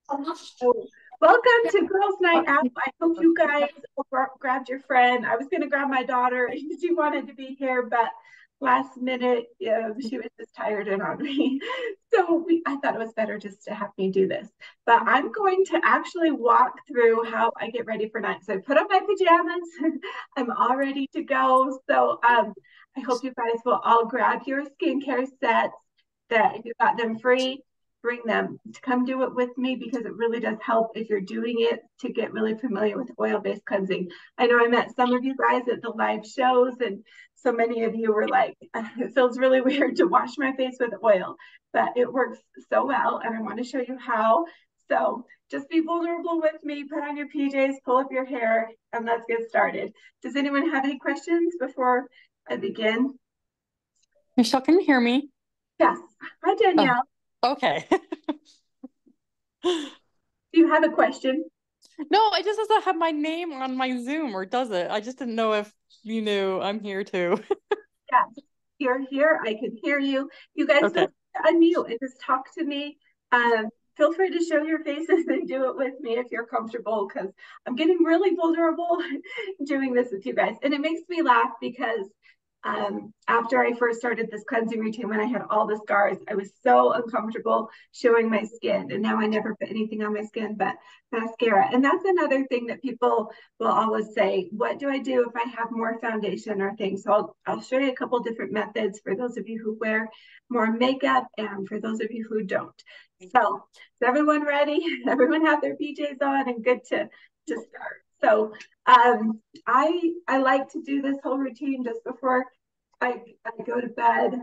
So, welcome to Girls Night Out. I hope you guys grabbed your friend. I was going to grab my daughter, and she wanted to be here, but last minute, she was just tired and hungry. I thought it was better just to have me do this. But I'm going to actually walk through how I get ready for night. So I put on my pajamas. I'm all ready to go. I hope you guys will all grab your skincare sets that if you got them free, bring them to come do it with me because it really does help if you're doing it to get really familiar with oil-based cleansing. I know I met some of you guys at the live shows, and so many of you were like, it feels really weird to wash my face with oil, but it works so well, and I want to show you how. So just be vulnerable with me, put on your PJs, pull up your hair, and let's get started. Does anyone have any questions before I begin? Michelle, can you hear me? Yes. Hi, Oh, Danielle. okay. Do you have a question? No, it just doesn't have my name on my Zoom, or does it? I just didn't know if you knew I'm here too. Yes, you're here. I can hear you. You guys feel Okay. free to unmute and just talk to me. Feel free to show your faces and do it with me if you're comfortable, because I'm getting really vulnerable doing this with you guys. And it makes me laugh because after I first started this cleansing routine, when I had all the scars, I was so uncomfortable showing my skin. And now I never put anything on my skin but mascara. And that's another thing that people will always say, what do I do if I have more foundation or things? So I'll show you a couple different methods for those of you who wear more makeup and for those of you who don't. So is everyone ready? Everyone have their PJs on and good to start. So I like to do this whole routine just before I go to bed.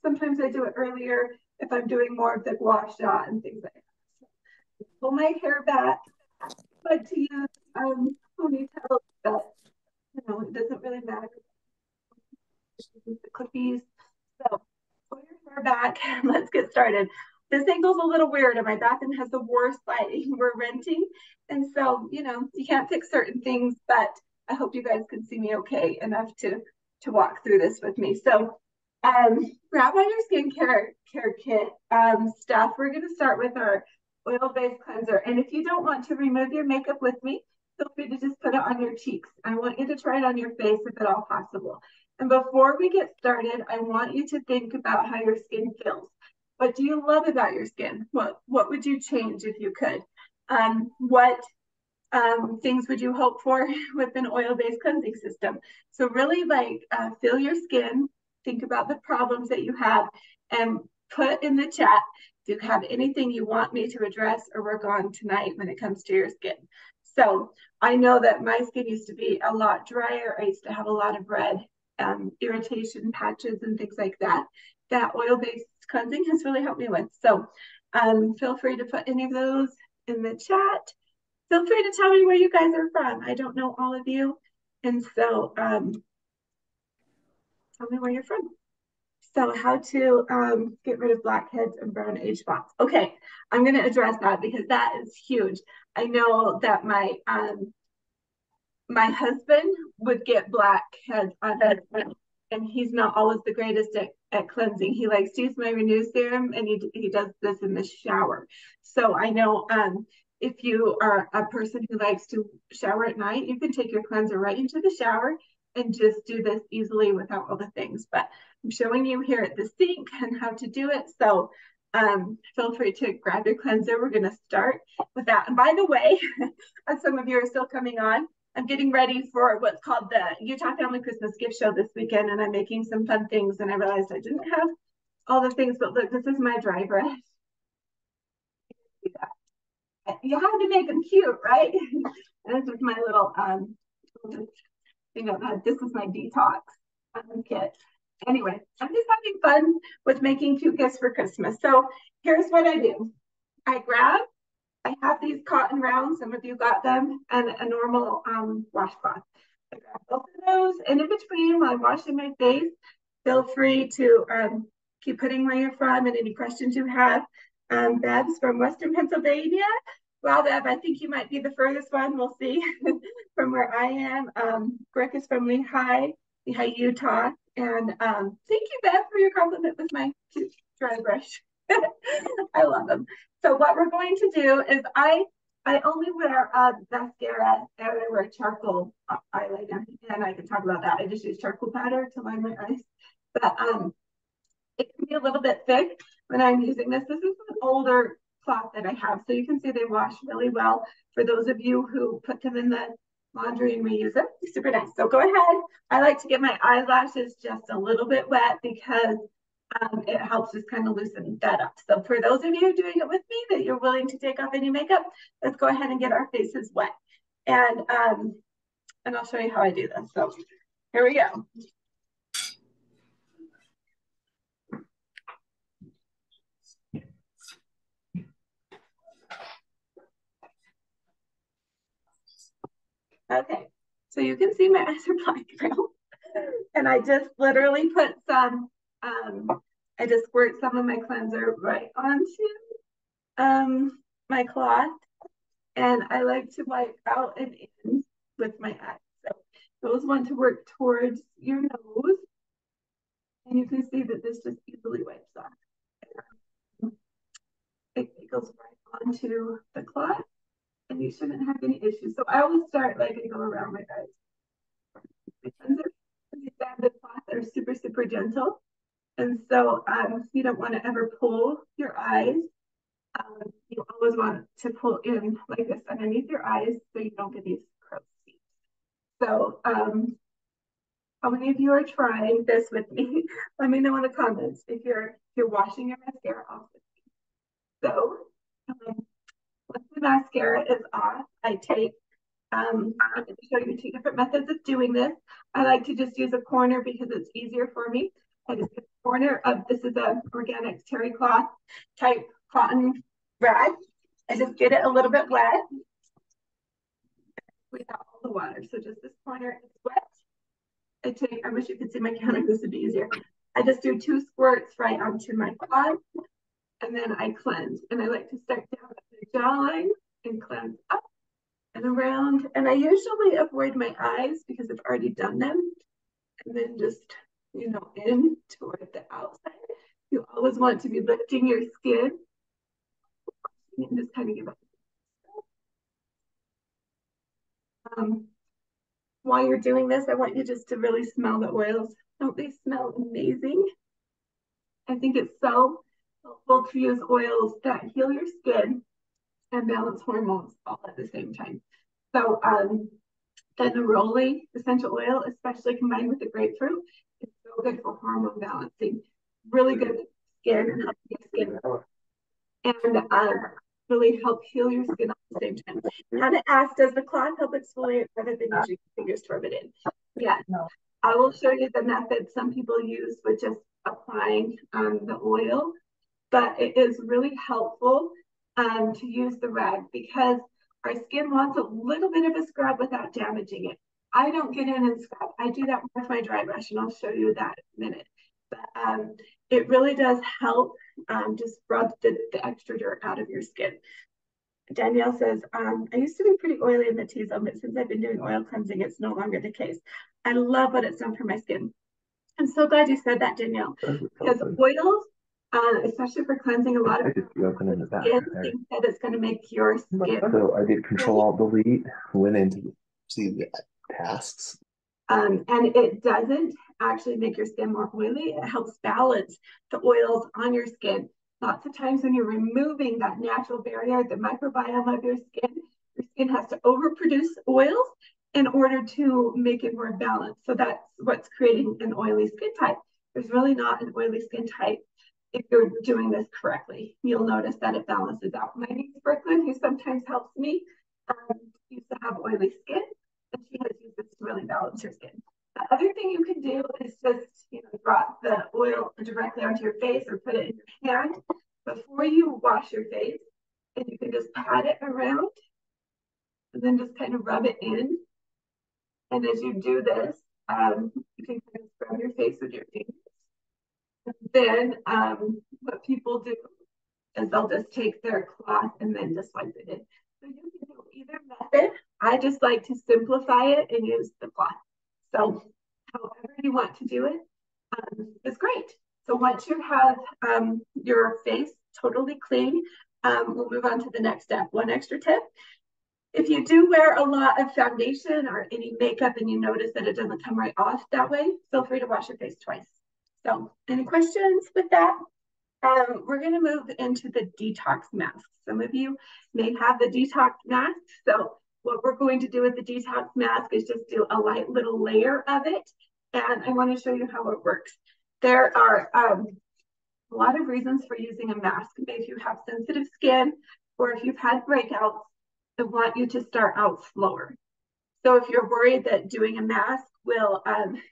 Sometimes I do it earlier if I'm doing more of the Gua Sha and things like that. So pull my hair back. I like to use ponytails, but it doesn't really matter. The clippies. So pull your hair back and let's get started. This angle's a little weird, and my bathroom has the worst lighting. We're renting, and so you can't fix certain things, but I hope you guys can see me okay enough to walk through this with me. So grab all your skincare kit stuff. We're going to start with our oil-based cleanser, and if you don't want to remove your makeup with me, feel free to just put it on your cheeks. I want you to try it on your face if at all possible. And before we get started, I want you to think about how your skin feels. What do you love about your skin? What would you change if you could? What things would you hope for with an oil-based cleansing system? So really feel your skin, think about the problems that you have, and put in the chat if you have anything you want me to address or work on tonight when it comes to your skin. So I know that my skin used to be a lot drier. I used to have a lot of red irritation patches and things like that. That oil-based cleansing has really helped me with. So feel free to put any of those in the chat. Feel free to tell me where you guys are from. I don't know all of you. And so tell me where you're from. So how to get rid of blackheads and brown age spots. Okay, I'm going to address that because that is huge. I know that my husband would get blackheads on his skin, and he's not always the greatest at cleansing. He likes to use my Renew serum, and he does this in the shower. So I know if you are a person who likes to shower at night, you can take your cleanser right into the shower and just do this easily without all the things. But I'm showing you here at the sink and how to do it. So feel free to grab your cleanser. We're going to start with that. And by the way, as some of you are still coming on, I'm getting ready for what's called the Utah Family Christmas Gift Show this weekend, and I'm making some fun things. And I realized I didn't have all the things, but look, this is my dry brush. You have to make them cute, right? And this is my little, this is my detox kit. Anyway, I'm just having fun with making cute gifts for Christmas. So here's what I do. I have these cotton rounds, some of you got them, and a normal washcloth. I grab both of those, and in between while I'm washing my face, feel free to keep putting where you're from and any questions you have. Bev's from Western Pennsylvania. Well, Bev, I think you might be the furthest one. We'll see from where I am. Rick is from Lehigh, Utah. And thank you, Bev, for your compliment with my dry brush. I love them. So what we're going to do is I only wear mascara and I wear charcoal eyeliner, and I can talk about that. I just use charcoal powder to line my eyes, but it can be a little bit thick when I'm using this. This is an older cloth that I have, so you can see they wash really well. For those of you who put them in the laundry and reuse them, super nice. So go ahead. I like to get my eyelashes just a little bit wet because it helps just kind of loosen that up. So for those of you doing it with me that you're willing to take off any makeup, let's go ahead and get our faces wet. And I'll show you how I do this. So here we go. Okay, so you can see my eyes are black now. And I just literally put some, I just squirt some of my cleanser right onto my cloth. And I like to wipe out and in with my eyes. So those want to work towards your nose. And you can see that this just easily wipes off. It goes right onto the cloth, and you shouldn't have any issues. So I always start like and go around my eyes. My cleanser, these banded cloths are super, super gentle. And so you don't want to ever pull your eyes. You always want to pull in like this underneath your eyes so you don't get these crow's feet. So how many of you are trying this with me? Let me know in the comments if you're washing your mascara off with me. So once the mascara is off, I take I'm going to show you two different methods of doing this. I like to just use a corner because it's easier for me. I just get a corner of, this is a organic terry cloth type cotton rag. I just get it a little bit wet without all the water. So just this corner is wet. I wish you could see my counter, this would be easier. I just do 2 squirts right onto my cloth, and then I cleanse. And I like to start down at the jawline and cleanse up and around. And I usually avoid my eyes because I've already done them. And then just, in toward the outside. You always want to be lifting your skin and just kind of give it. While you're doing this, I want you just to really smell the oils. Don't they smell amazing? I think it's so helpful to use oils that heal your skin and balance hormones all at the same time. So the neroli essential oil, especially combined with the grapefruit, is so good for hormone balancing. Really good for skin and healthy skin. And really help heal your skin at the same time. And how to ask, does the cloth help exfoliate rather than using your fingers to rub it in? Yeah. I will show you the method some people use with just applying the oil, but it is really helpful to use the rag because our skin wants a little bit of a scrub without damaging it. I don't get in and scrub. I do that with my dry brush, and I'll show you that in a minute. But it really does help just rub the extra dirt out of your skin. Danielle says, I used to be pretty oily in the T-zone, but since I've been doing oil cleansing, it's no longer the case. I love what it's done for my skin. I'm so glad you said that, Danielle, because oils, especially for cleansing, a lot of people think that it's going to make your skin. So I did Control-Alt-Delete, went into see the tasks. And it doesn't actually make your skin more oily. It helps balance the oils on your skin. Lots of times when you're removing that natural barrier, the microbiome of your skin has to overproduce oils in order to make it more balanced. So that's what's creating an oily skin type. There's really not an oily skin type if you're doing this correctly. You'll notice that it balances out. My niece Brooklyn, who sometimes helps me, used to have oily skin, and she has used this to really balance her skin. The other thing you can do is just, drop the oil directly onto your face or put it in your hand before you wash your face, and you can just pat it around and then just kind of rub it in. And as you do this, you can kind of scrub your face with your fingers. And then what people do is they'll just take their cloth and then just wipe it in. So you can do either method. I just like to simplify it and use the cloth. So however you want to do it is great. So once you have your face totally clean, we'll move on to the next step. One extra tip. If you do wear a lot of foundation or any makeup and you notice that it doesn't come right off that way, feel free to wash your face twice. So any questions with that? We're going to move into the detox mask. Some of you may have the detox mask. So what we're going to do with the detox mask is just do a light little layer of it. And I want to show you how it works. There are a lot of reasons for using a mask. If you have sensitive skin or if you've had breakouts, I want you to start out slower. So if you're worried that doing a mask will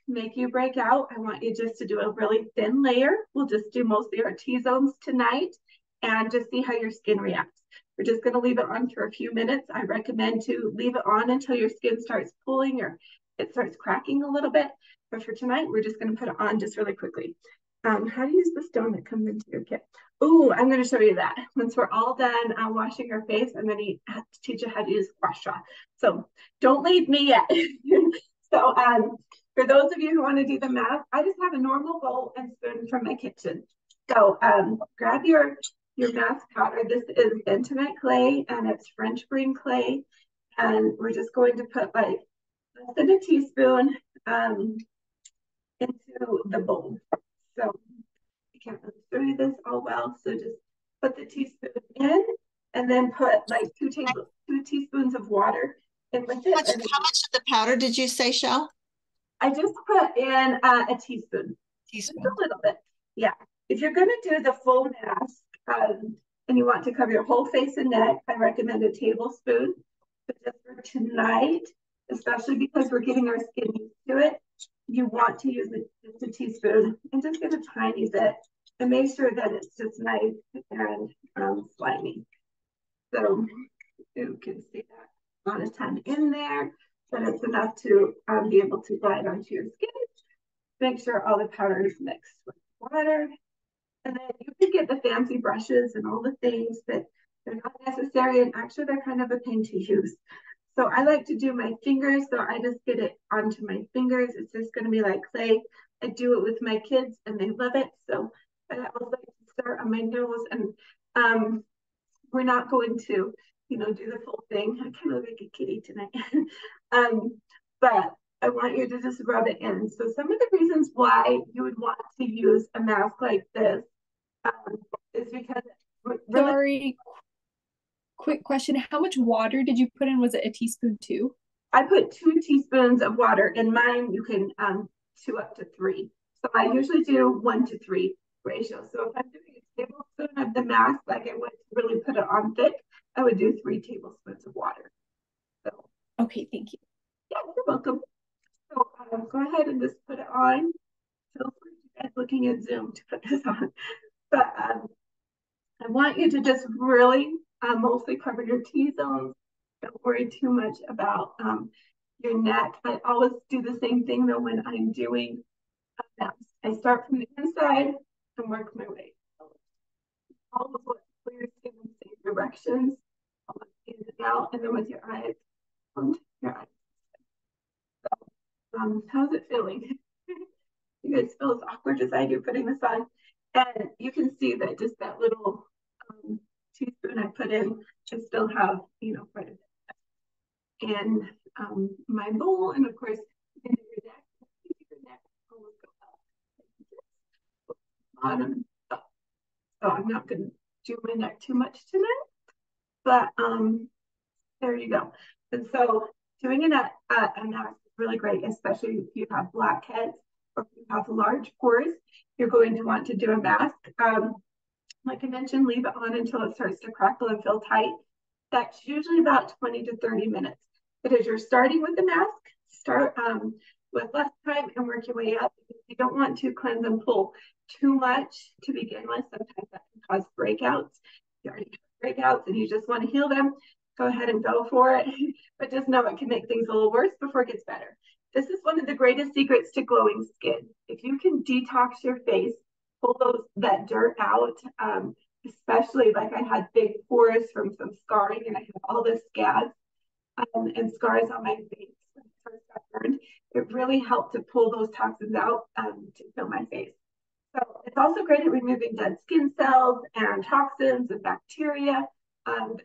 make you break out, I want you just to do a really thin layer. We'll just do mostly our T-zones tonight and just see how your skin reacts. We're just going to leave it on for a few minutes. I recommend to leave it on until your skin starts pulling or it starts cracking a little bit. But for tonight, we're just going to put it on just really quickly. How to use the stone that comes into your kit. Oh, I'm going to show you that. Once we're all done washing our face, I'm going to teach you how to use Gua Sha. So don't leave me yet. So for those of you who want to do the math, I just have a normal bowl and spoon from my kitchen. So grab your mask powder. This is bentonite clay and it's French green clay. And we're just going to put like less than a teaspoon into the bowl. So I can't really show you this all well. So just put the teaspoon in and then put like two teaspoons of water in with it. How much of the powder did you say, Shell? I just put in a teaspoon. Just a little bit. Yeah. If you're going to do the full mask and you want to cover your whole face and neck, I recommend a tablespoon. But just for tonight, especially because we're getting our skin used to it, you want to use just a teaspoon and just get a tiny bit and make sure that it's just nice and slimy. So you can see that not a ton in there, but it's enough to be able to glide onto your skin. Make sure all the powder is mixed with water. And then you can get the fancy brushes and all the things, but they're not necessary and actually they're kind of a pain to use. So I like to do my fingers, so I just get it onto my fingers. It's just going to be like clay. I do it with my kids and they love it. So I always like to start on my nose, and we're not going to, do the full thing. I kind of like a kitty tonight. But I want you to just rub it in. So some of the reasons why you would want to use a mask like this is because really. Sorry. Quick question. How much water did you put in? Was it a teaspoon too? I put 2 teaspoons of water in mine. You can 2 up to 3. So I usually do 1 to 3 ratio. So if I'm doing a tablespoon of the mask, like I would really put it on thick, I would do 3 tablespoons of water. So okay, thank you. Yeah, you're welcome. So go ahead and just put it on. Feel free to guys looking at Zoom to put this on. But I want you to just really mostly cover your T-zones. Don't worry too much about your neck. I always do the same thing though when I'm doing a mask. I start from the inside and work my way. Always look for your skin in the same directions. In and out, and then with your eyes, your eyes. So, how's it feeling? You guys feel as awkward as I do putting this on? And you can see that just that little teaspoon I put in, I still have, quite a bit in my bowl. And of course, your neck almost go up. Bottom up. So I'm not going to do my neck too much tonight, but there you go. And so doing a mask is really great, especially if you have blackheads or if you have large pores. You're going to want to do a mask. Like I mentioned, leave it on until it starts to crackle and feel tight. That's usually about 20 to 30 minutes. But as you're starting with the mask, start with less time and work your way up. You don't want to cleanse and pull too much to begin with. Sometimes that can cause breakouts. You already have breakouts and you just want to heal them, go ahead and go for it. But just know it can make things a little worse before it gets better. This is one of the greatest secrets to glowing skin. If you can detox your face, pull that dirt out, especially like I had big pores from some scarring and I have all this scabs and scars on my face when I first got burned. It really helped to pull those toxins out to heal my face. So it's also great at removing dead skin cells and toxins and bacteria,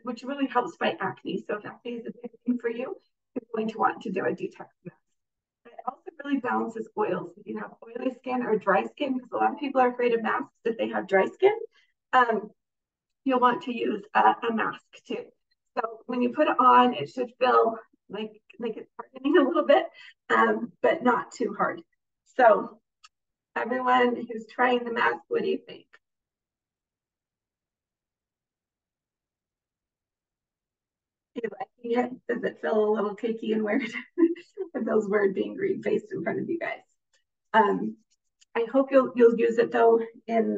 which really helps fight acne. So if acne is a big thing for you, you're going to want to do a detox mask. It also really balances oils. If you have oily skin or dry skin, because a lot of people are afraid of masks if they have dry skin, you'll want to use a mask too. So when you put it on, it should feel like it's hardening a little bit, but not too hard. So everyone who's trying the mask, what do you think? Are you liking it? Does it feel a little cakey and weird? It feels weird being green faced in front of you guys. I hope you'll use it though in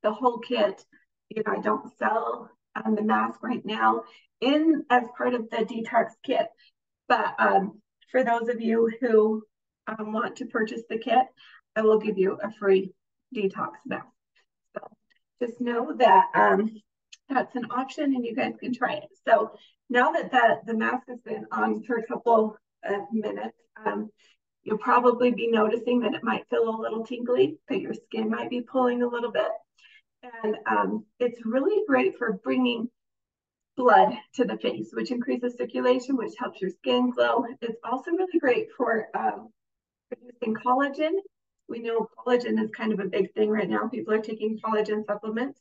the whole kit. You know, I don't sell the mask right now in as part of the detox kit, but for those of you who want to purchase the kit, I will give you a free detox mask. So just know that that's an option and you guys can try it. So now that the mask has been on for a couple of minutes, you'll probably be noticing that it might feel a little tingly, that your skin might be pulling a little bit. And it's really great for bringing blood to the face, which increases circulation, which helps your skin glow. It's also really great for producing collagen. We know collagen is kind of a big thing right now. People are taking collagen supplements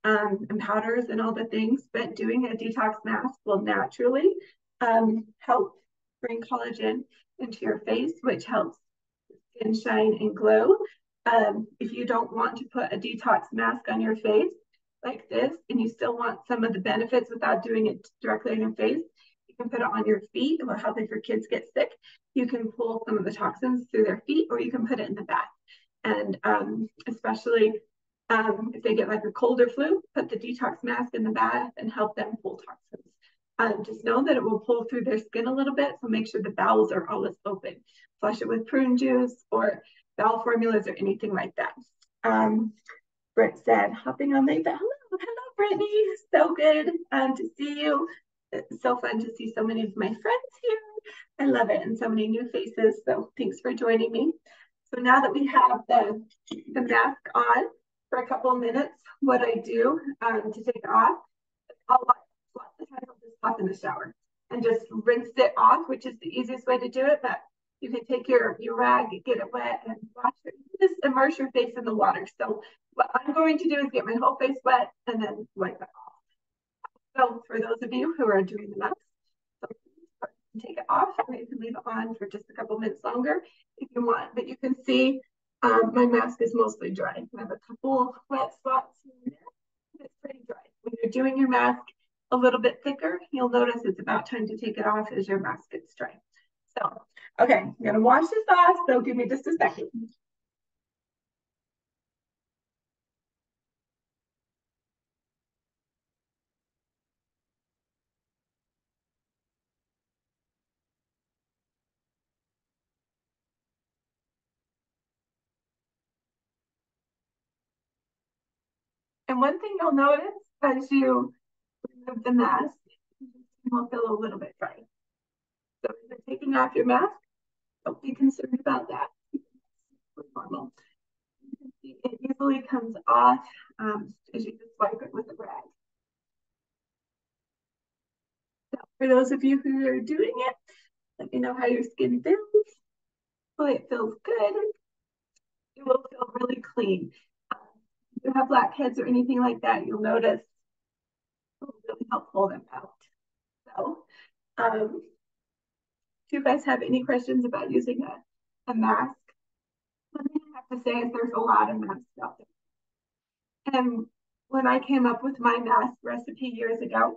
and powders and all the things, but doing a detox mask will naturally help bring collagen into your face, which helps skin shine and glow. If you don't want to put a detox mask on your face like this, and you still want some of the benefits without doing it directly on your face, you can put it on your feet. It will help if your kids get sick. You can pull some of the toxins through their feet, or you can put it in the bath. And especially if they get like a cold or flu, put the detox mask in the bath and help them pull toxins. Just know that it will pull through their skin a little bit, so make sure the bowels are always open. Flush it with prune juice or bowel formulas or anything like that. Britt said, hopping on late, but hello, Brittany. So good to see you. It's so fun to see so many of my friends here. I love it, and so many new faces. So thanks for joining me. So now that we have the mask on for a couple of minutes, what I do to take it off, lots of times I'll just hop in the shower and just rinse it off, which is the easiest way to do it. But you can take your rag, get it wet, and wash it. Just immerse your face in the water. So what I'm going to do is get my whole face wet and then wipe it off. So for those of you who are doing the mask, so take it off, or you can leave it on for just a couple minutes longer if you want. But you can see my mask is mostly dry. I have a couple wet spots in there. It's pretty dry. When you're doing your mask a little bit thicker, you'll notice it's about time to take it off as your mask gets dry. So, okay, I'm gonna wash this off, so give me just a second. And one thing you'll notice as you remove the mask, it will feel a little bit dry. So if you're taking off your mask, don't be concerned about that. It's normal. You can see it easily comes off as you just wipe it with a rag. So for those of you who are doing it, let me know how your skin feels. Hopefully it feels good. It will feel really clean. If you have blackheads or anything like that, you'll notice it will really help pull them out. So do you guys have any questions about using a mask? One thing I have to say is there's a lot of masks out there. And when I came up with my mask recipe years ago,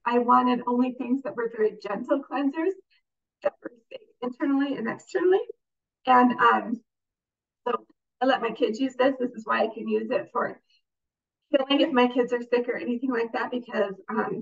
I wanted only things that were very gentle cleansers that were safe internally and externally. And so I let my kids use this. This is why I can use it for healing if my kids are sick or anything like that, because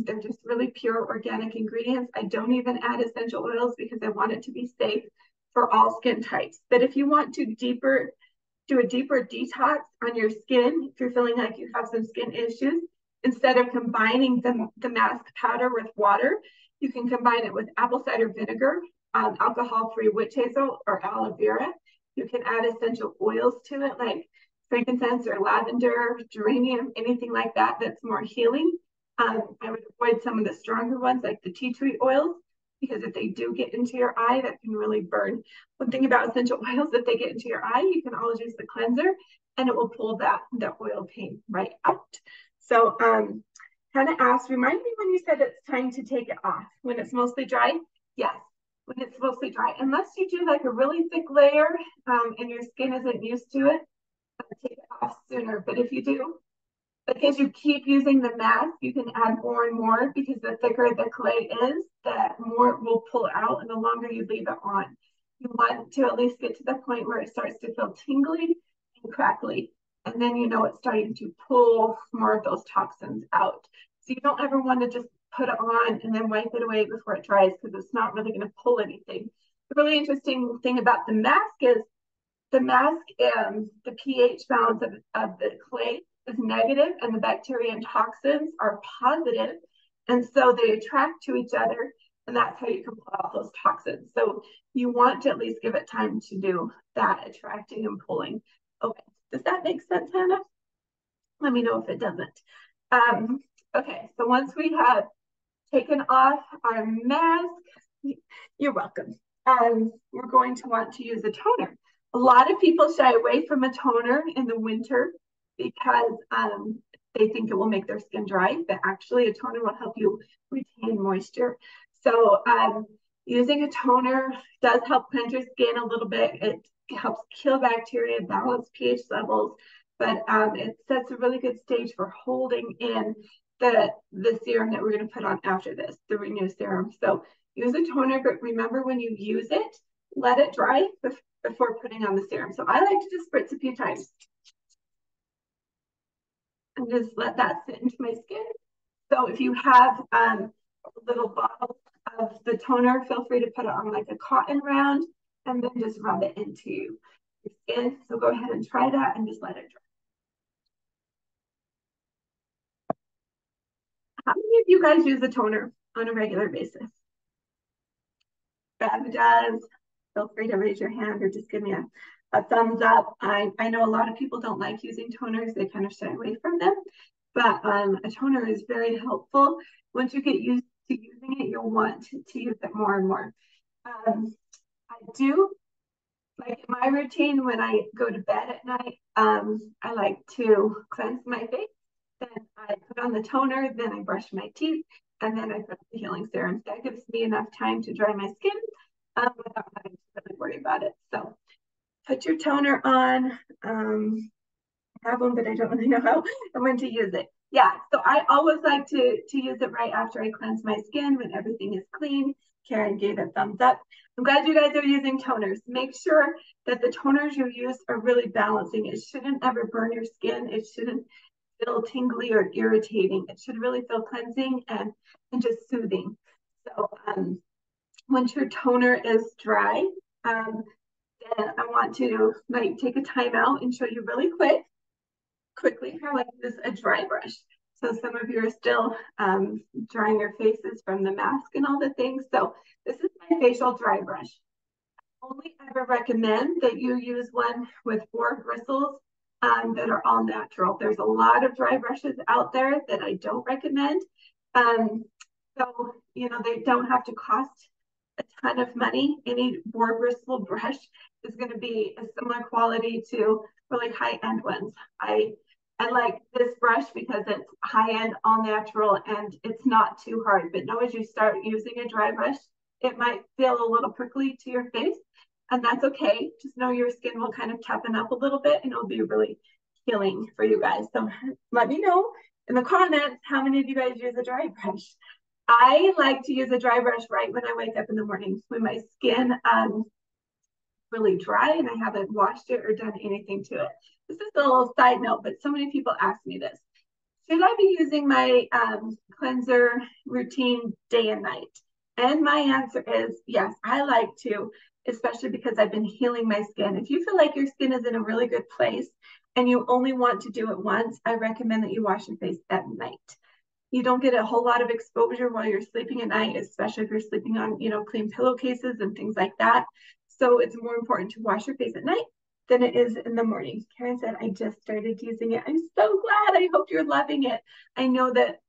they're just really pure organic ingredients. I don't even add essential oils because I want it to be safe for all skin types. But if you want to do a deeper detox on your skin, if you're feeling like you have some skin issues, instead of combining the mask powder with water, you can combine it with apple cider vinegar, alcohol-free witch hazel, or aloe vera. You can add essential oils to it, like frankincense or lavender, geranium, anything like that that's more healing. I would avoid some of the stronger ones like the tea tree oils, because if they do get into your eye, that can really burn. One thing about essential oils, if they get into your eye, you can always use the cleanser and it will pull that oil paint right out. So Hannah asked, remind me when you said it's time to take it off. When it's mostly dry? Yes, when it's mostly dry. Unless you do like a really thick layer and your skin isn't used to it, take it off sooner. But if you do, because you keep using the mask, you can add more and more, because the thicker the clay is, the more it will pull out and the longer you leave it on. You want to at least get to the point where it starts to feel tingly and crackly. And then you know it's starting to pull more of those toxins out. So you don't ever want to just put it on and then wipe it away before it dries, because it's not really going to pull anything. The really interesting thing about the mask is the mask, the pH balance of the clay is negative and the bacteria and toxins are positive. And so they attract to each other, and that's how you can pull out those toxins. So you want to at least give it time to do that attracting and pulling. Okay, does that make sense, Hannah? Let me know if it doesn't. Okay, so once we have taken off our mask, you're welcome. We're going to want to use a toner. A lot of people shy away from a toner in the winter because they think it will make their skin dry, but actually a toner will help you retain moisture. So using a toner does help cleanse your skin a little bit. It helps kill bacteria, balance pH levels, but it sets a really good stage for holding in the serum that we're going to put on after this, the Renew serum. So use a toner, but remember when you use it, let it dry before putting on the serum. So I like to just spritz a few times and just let that sit into my skin. So if you have a little bottle of the toner, feel free to put it on like a cotton round and then just rub it into your skin. So go ahead and try that and just let it dry. How many of you guys use a toner on a regular basis? Bev does. Feel free to raise your hand or just give me a thumbs up. I know a lot of people don't like using toners. They kind of shy away from them. But a toner is very helpful. Once you get used to using it, you'll want to use it more and more. I do, like in my routine, when I go to bed at night, I like to cleanse my face. Then I put on the toner, then I brush my teeth, and then I put the healing serum. That gives me enough time to dry my skin without having to really worry about it. So put your toner on. I have one, but I don't really know how and when to use it. Yeah, so I always like to use it right after I cleanse my skin when everything is clean. Karen gave a thumbs up. I'm glad you guys are using toners. Make sure that the toners you use are really balancing. It shouldn't ever burn your skin. It shouldn't feel tingly or irritating. It should really feel cleansing and just soothing. So once your toner is dry, then I want to like take a time out and show you really quickly how I use a dry brush. So some of you are still drying your faces from the mask and all the things. So this is my facial dry brush. I only ever recommend that you use one with 4 bristles that are all natural. There's a lot of dry brushes out there that I don't recommend. So, you know, they don't have to cost a ton of money. Any 4 bristle brush is going to be a similar quality to really high-end ones. I like this brush because it's high-end, all natural, and it's not too hard. But know as you start using a dry brush, it might feel a little prickly to your face, and that's okay. Just know your skin will kind of toughen up a little bit, and it'll be really healing for you guys. So let me know in the comments how many of you guys use a dry brush. I like to use a dry brush right when I wake up in the morning when my skin really dry and I haven't washed it or done anything to it. This is a little side note, but so many people ask me this. Should I be using my cleanser routine day and night? And my answer is yes, I like to, especially because I've been healing my skin. If you feel like your skin is in a really good place and you only want to do it once, I recommend that you wash your face at night. You don't get a whole lot of exposure while you're sleeping at night, especially if you're sleeping on, you know, clean pillowcases and things like that. So it's more important to wash your face at night than it is in the morning. Karen said, I just started using it. I'm so glad. I hope you're loving it. I know that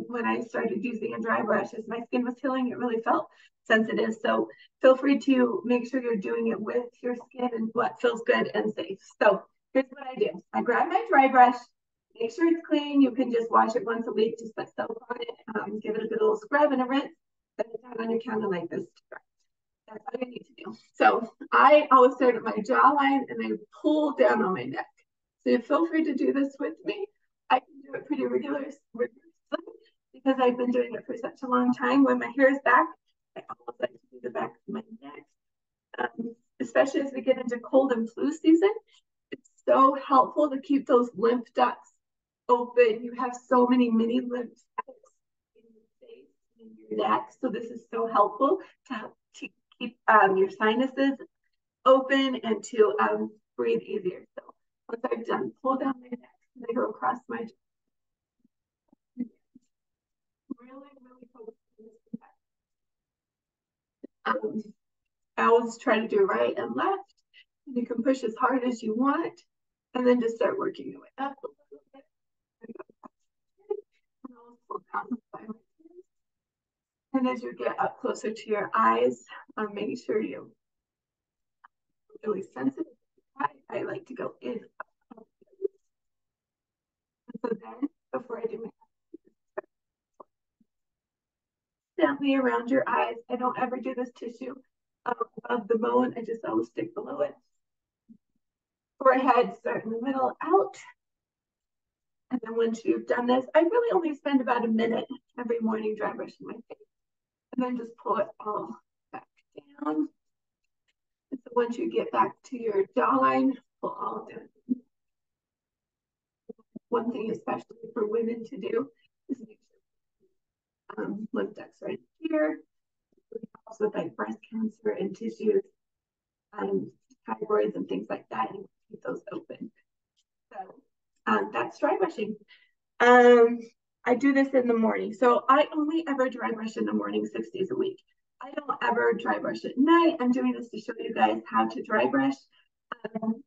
when I started using a dry brush, as my skin was healing, it really felt sensitive. So feel free to make sure you're doing it with your skin and what feels good and safe. So here's what I do. I grab my dry brush, make sure it's clean. You can just wash it once a week, just put soap on it, give it a good little scrub and a rinse, set it down on your counter like this. That's all you need to do. So I always start at my jawline and I pull down on my neck. So you feel free to do this with me. I can do it pretty regularly because I've been doing it for such a long time. When my hair is back, I always like to do the back of my neck, especially as we get into cold and flu season. It's so helpful to keep those lymph ducts open. You have so many mini lymph ducts in your face, in your neck. So this is so helpful to help keep your sinuses open and to breathe easier. So once I've done, pull down my neck and I go across my jaw. Really focus on this. I always try to do right and left. You can push as hard as you want and then just start working your way up a little bit. And I'll pull down by my hands. And as you get up closer to your eyes, making sure you're really sensitive. I like to go in. And so then, before I do my gently around your eyes. I don't ever do this tissue above the bone. I just always stick below it. Forehead, start in the middle, out. And then once you've done this, I really only spend about a minute every morning dry brushing my face. And then just pull it all back down. And so once you get back to your jawline, pull all down. One thing especially for women to do is make sure lymph ducts right here. It helps with like breast cancer and tissues, fibroids and things like that. You keep those open. So that's dry brushing. I do this in the morning. So I only ever dry brush in the morning 6 days a week. I don't ever dry brush at night. I'm doing this to show you guys how to dry brush.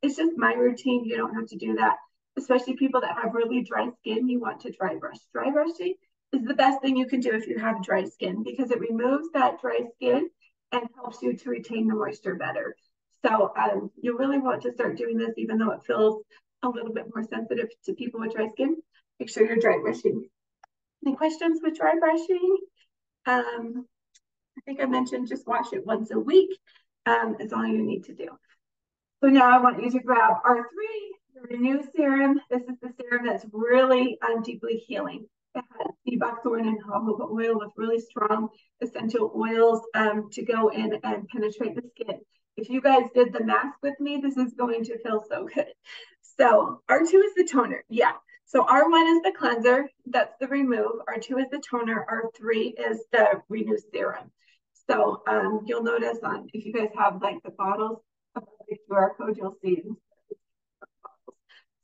It's just my routine. You don't have to do that. Especially people that have really dry skin, you want to dry brush. Dry brushing is the best thing you can do if you have dry skin because it removes that dry skin and helps you to retain the moisture better. So you really want to start doing this even though it feels a little bit more sensitive to people with dry skin. Make sure you're dry brushing. Any questions with dry brushing? I think I mentioned just wash it once a week. Is all you need to do. So now I want you to grab R3, the Renew Serum. This is the serum that's really deeply healing. It has sea buckthorn and jojoba oil with really strong essential oils to go in and penetrate the skin. If you guys did the mask with me, this is going to feel so good. So R2 is the toner. Yeah. So R1 is the cleanser. That's the remove. R2 is the toner. R3 is the Renew Serum. So you'll notice on if you guys have like the bottles of the QR code, you'll see.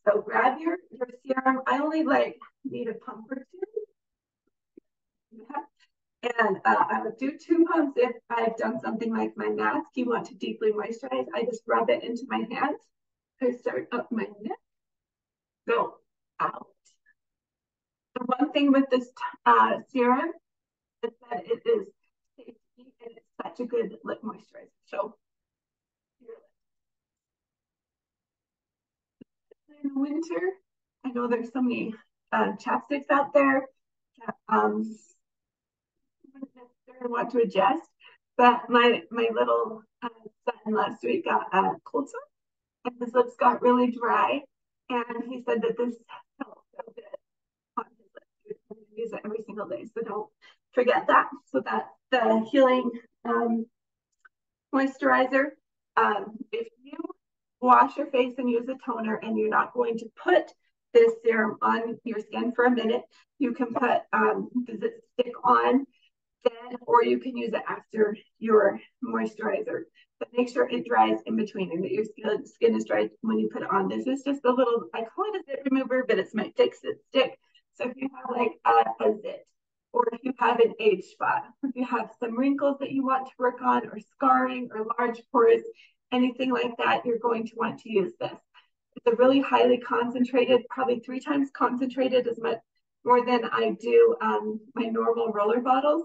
So grab your serum. I only need a pump or two. And I would do 2 pumps if I've done something like my mask. You want to deeply moisturize. I just rub it into my hands. I start up my neck, go out. The one thing with this serum is that it is tasty and it's such a good lip moisturizer. So in the winter, I know there's so many chapsticks out there that wouldn't necessarily want to adjust, but my little son last week got a cold sore and his lips got really dry, and he said that this felt so good on his lips. He was going to use it every single day, so don't forget that. So that's the healing moisturizer. If you wash your face and use a toner and you're not going to put this serum on your skin for a minute, you can put does it stick on then, or you can use it after your moisturizer, but make sure it dries in between and that your skin is dry when you put it on. This is just a little, I call it a zit remover, but it's meant to fix it stick. So if you have like a zit, or if you have an age spot, if you have some wrinkles that you want to work on, or scarring, or large pores, anything like that, you're going to want to use this. It's a really highly concentrated, probably 3 times concentrated, as much more than I do my normal roller bottles,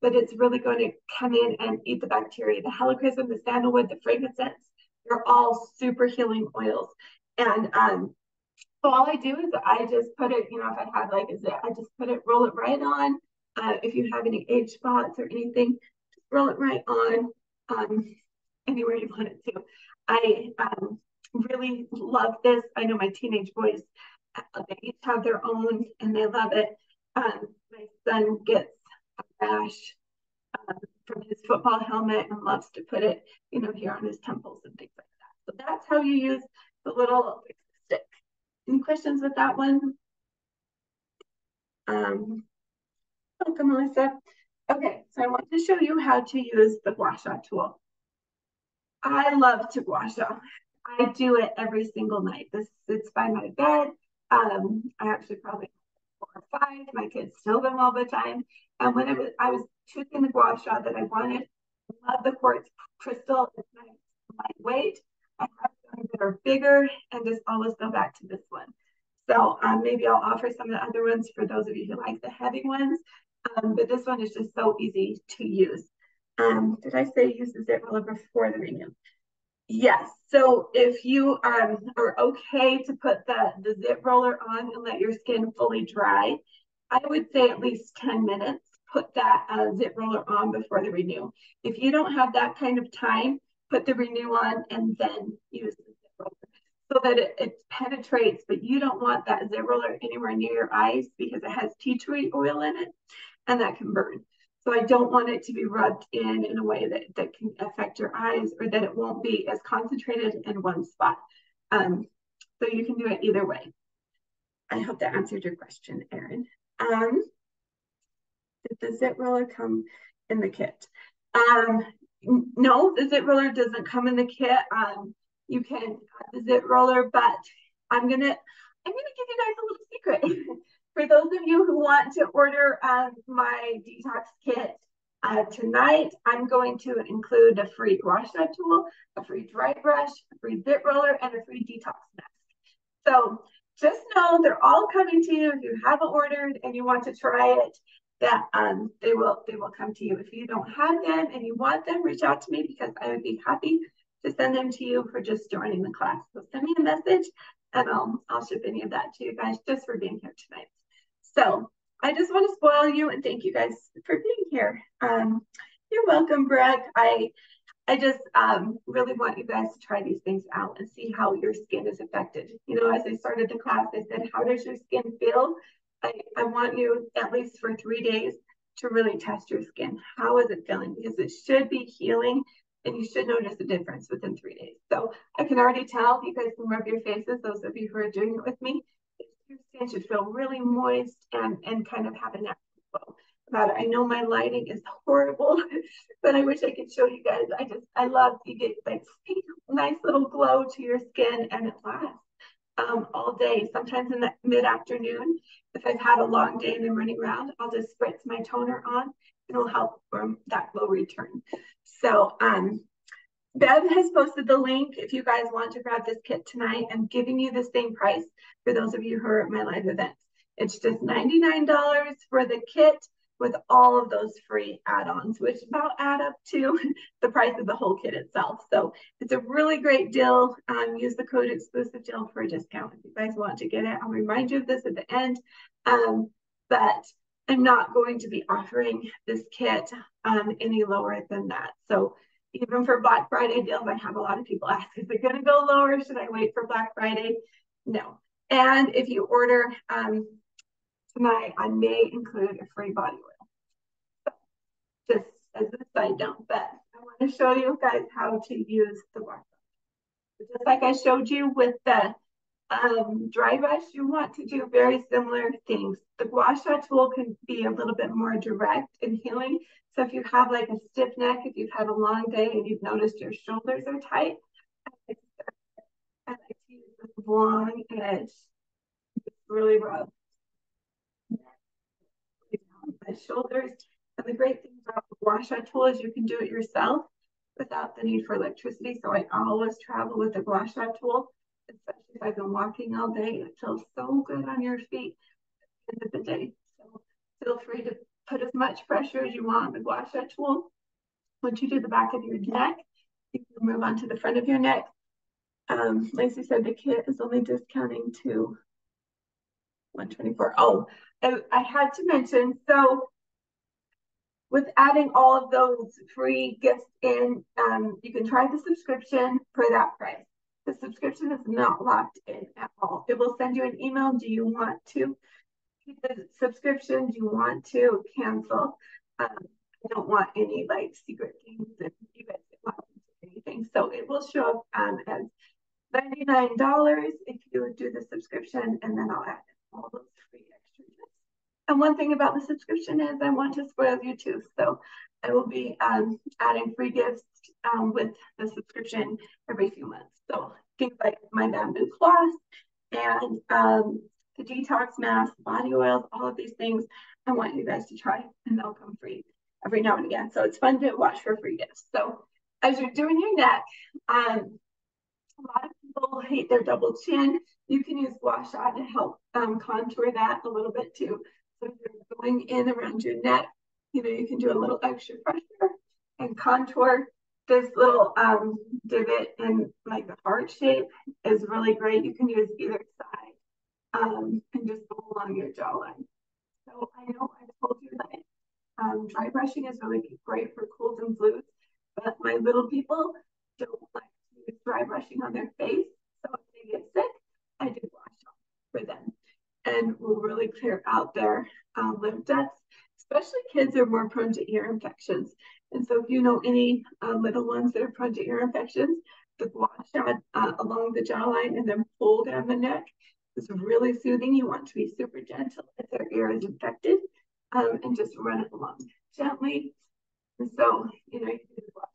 but it's really going to come in and eat the bacteria. The helichrysum, the sandalwood, the frankincense, they're all super healing oils. And so all I do is I just put it, if I had like I just put it, roll it right on. If you have any age spots or anything, just roll it right on anywhere you want it to. I really love this. I know my teenage boys, they each have their own and they love it. My son gets a rash from his football helmet and loves to put it, here on his temples and things like that. So that's how you use the little stick. Any questions with that one? Welcome, Melissa. Okay, so I want to show you how to use the Gua Sha tool. I love to Gua Sha. I do it every single night. This sits by my bed. I actually probably 4 or 5. My kids steal them all the time. And when I was choosing the Gua Sha that I wanted, I love the quartz crystal. It's nice, lightweight. I have some that are bigger, and just always go back to this one. So maybe I'll offer some of the other ones for those of you who like the heavy ones. But this one is just so easy to use. Did I say use the zit roller before the renew? Yes. So if you are okay to put the zit roller on and let your skin fully dry, I would say at least 10 minutes. Put that zit roller on before the renew. If you don't have that kind of time, put the renew on and then use the zit roller so that it penetrates, but you don't want that zit roller anywhere near your eyes because it has tea tree oil in it and that can burn. So I don't want it to be rubbed in a way that can affect your eyes, or that it won't be as concentrated in one spot. So you can do it either way. I hope that answered your question, Erin. Did the zit roller come in the kit? No, the zit roller doesn't come in the kit. You can add the zit roller, but I'm gonna give you guys a little secret. For those of you who want to order my detox kit tonight, I'm going to include a free Gua Sha tool, a free dry brush, a free zit roller, and a free detox mask. So just know they're all coming to you. If you haven't ordered and you want to try it, that they will come to you. If you don't have them and you want them, reach out to me because I would be happy to send them to you for just joining the class. So send me a message and I'll ship any of that to you guys just for being here tonight. So I just want to spoil you and thank you guys for being here. You're welcome, Brett. I just really want you guys to try these things out and see how your skin is affected. As I started the class, I said, how does your skin feel? I want you, at least for 3 days, to really test your skin. How is it feeling? Because it should be healing and you should notice a difference within 3 days. So I can already tell, you guys can rub your faces, those of you who are doing it with me, your skin should feel really moist and kind of have a natural flow about it. I know my lighting is horrible, but I wish I could show you guys. I love, you get like nice little glow to your skin and it lasts all day. Sometimes in the mid-afternoon, if I've had a long day and I'm running around, I'll just spritz my toner on and it'll help from that glow return. So Bev has posted the link if you guys want to grab this kit tonight. I'm giving you the same price for those of you who are at my live events. It's just $99 for the kit with all of those free add-ons, which about add up to the price of the whole kit itself. So it's a really great deal. Use the code exclusive deal for a discount if you guys want to get it. I'll remind you of this at the end, but I'm not going to be offering this kit any lower than that. So even for Black Friday deals, I have a lot of people ask, is it going to go lower? Should I wait for Black Friday? No. And if you order tonight, I may include a free body oil. So just as a side note, but I want to show you guys how to use the Gua Sha. Just like I showed you with the dry brush, you want to do very similar things. The Gua Sha tool can be a little bit more direct in healing. So if you have like a stiff neck, if you've had a long day and you've noticed your shoulders are tight, I like to use this long edge. Really rub. the shoulders. And the great thing about the Gua Sha tool is you can do it yourself without the need for electricity. So I always travel with the Gua Sha tool, especially if I've been walking all day. It feels so good on your feet at the end of the day. So feel free to put as much pressure as you want on the Gua Sha tool. Once you do the back of your neck, you can move on to the front of your neck. Lacey said the kit is only discounting to 124. Oh, I had to mention, so with adding all of those free gifts in, you can try the subscription for that price. The subscription is not locked in at all. It will send you an email. Do you want to keep the subscription? Do you want to cancel? I don't want any like secret things and you guys don't want anything. So it will show up as $99 if you would do the subscription, and then I'll add all those free extra gifts. And one thing about the subscription is I want to spoil you too. So I will be adding free gifts with the subscription every few months. So things like my bamboo cloth and the detox mask, body oils, all of these things I want you guys to try, and they'll come free every now and again. So it's fun to watch for free gifts. So as you're doing your neck, a lot of people hate their double chin. You can use Gua Sha to help contour that a little bit too. So if you're going in around your neck, you know, you can do a little extra pressure and contour. This little divot in like the heart shape is really great. You can use either side and just go along your jawline. So I know I told you that dry brushing is really great for colds and flus, but my little people don't like to use dry brushing on their face. So if they get sick, I do Gua Sha for them, and will really clear out their lymph ducts. Especially kids are more prone to ear infections. And so if you know any little ones that are prone to ear infections, the Gua Sha along the jawline and then pull down the neck is really soothing. You want to be super gentle if their ear is infected and just run it along gently. And so, you know, you can do the Gua Sha.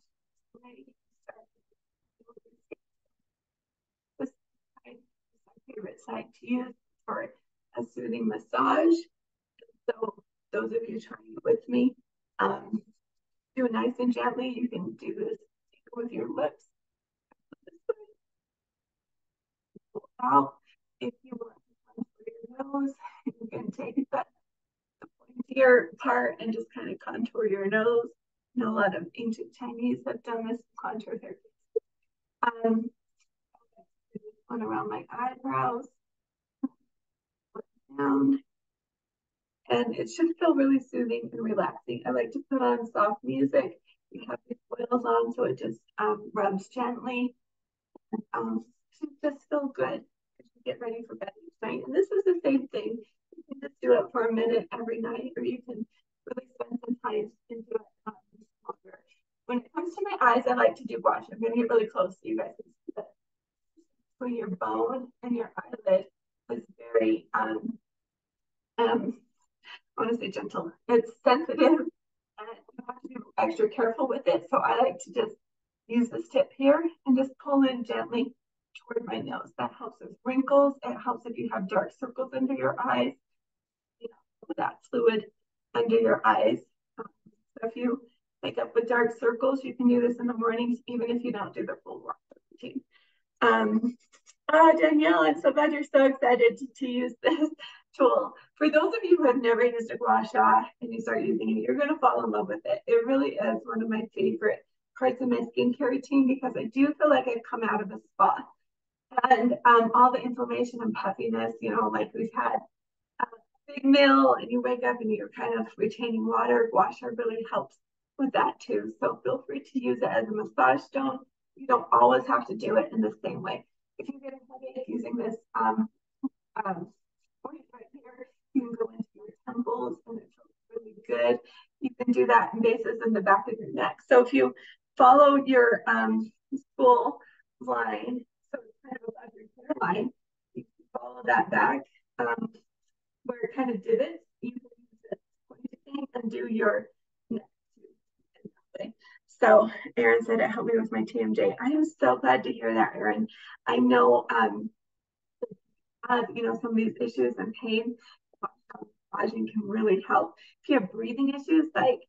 This is my favorite side to use for a soothing massage. So those of you trying it with me, do it nice and gently. You can do this with your lips. Pull out. If you want to contour your nose, you can take the pointier part and just kind of contour your nose. I know a lot of ancient Chinese have done this contour their faces. One around my eyebrows. Down. And it should feel really soothing and relaxing. I like to put on soft music. You have these oils on, so it just rubs gently. Should just feel good as you get ready for bed each night. And this is the same thing. You can just do it for a minute every night, or you can really spend some time into it longer. When it comes to my eyes, I like to do Gua Sha. I'm going to get really close so you guys can see that. So your bone and your eyelid is very I want to say gentle. It's sensitive and you have to be extra careful with it. So I like to just use this tip here and just pull in gently toward my nose. That helps with wrinkles. It helps if you have dark circles under your eyes, you know, that fluid under your eyes. So if you wake up with dark circles, you can do this in the mornings, even if you don't do the full wash routine. Danielle, I'm so glad you're so excited to use this tool. For those of you who have never used a Gua Sha and you start using it, you're going to fall in love with it. It really is one of my favorite parts of my skincare routine because I do feel like I've come out of a spa. And all the inflammation and puffiness, you know, like we've had a big meal and you wake up and you're kind of retaining water, Gua Sha really helps with that too. So feel free to use it as a massage stone. You don't always have to do it in the same way. If you get a headache using this point right here, you can go into your temples and it feels really good. You can do that in bases in the back of your neck. So if you follow your spool line, so it's kind of above your hairline, you can follow that back where it kind of divots. You can use this pointy and do your neck too. So Erin said it helped me with my TMJ. I am so glad to hear that, Erin. I know you know, some of these issues and pain massaging can really help. If you have breathing issues, like